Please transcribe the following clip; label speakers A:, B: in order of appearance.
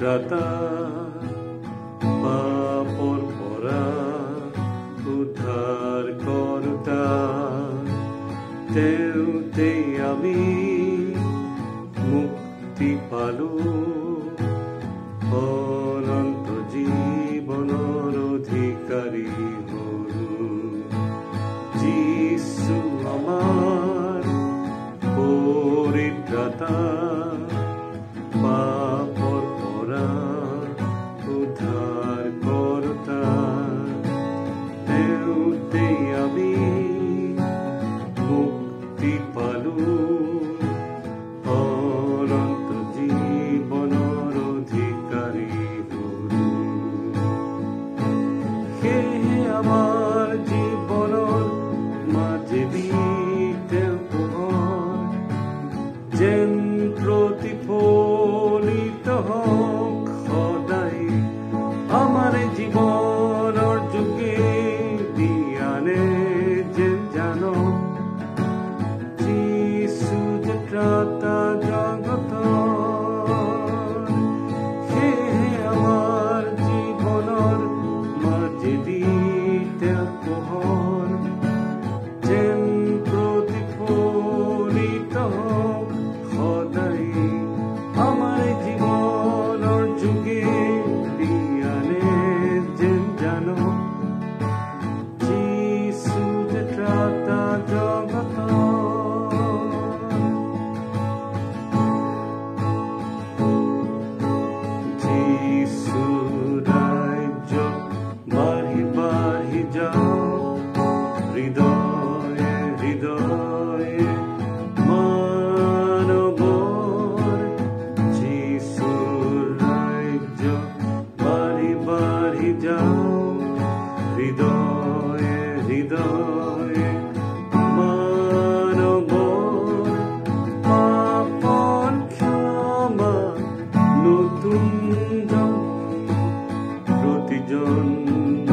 A: ত্ৰাতা পাপৰ পৰা উদ্ধাৰ কৰোতা তেওঁতে আমি মুক্তি পালো অনন্ত জীৱনৰ অধিকাৰী হলো যীশু আমাৰ পৰিত্ৰাতা পাপৰ পৰা উদ্ধাৰ কৰোতা তেওঁতে আমি মুক্তি পালো অনন্ত জীৱনৰ অধিকাৰী হলো সেয়ে আমাৰ জীৱনৰ মাজেদি তেওঁ পোহৰ যেন প্ৰতিফলিত হওক সদায় আমাৰ জীৱনৰ যোগেদি আনে যেন জানক যীশু যে ত্ৰাতা জগতৰ সেয়ে আমাৰ জীৱনৰ মাজেদি তেওঁ পোহৰ যেন প্ৰতিফলিত হওক সদায় আমাৰ জীৱনৰ যোগেদি আনে যেন জানক যীশু যে ত্ৰাতা জগতৰ যীশু ৰাজ্য বাঢ়ি বাঢ়ি যাওক হৃদয়ে হৃদয়ে মানৱৰ যীশু ৰাজ্য বাঢ়ি বাঢ়ি যাওক হৃদয়ে হৃদয়ে মানৱৰ পাপৰ ক্ষমা নতুন জন্ম প্ৰতিজন্ম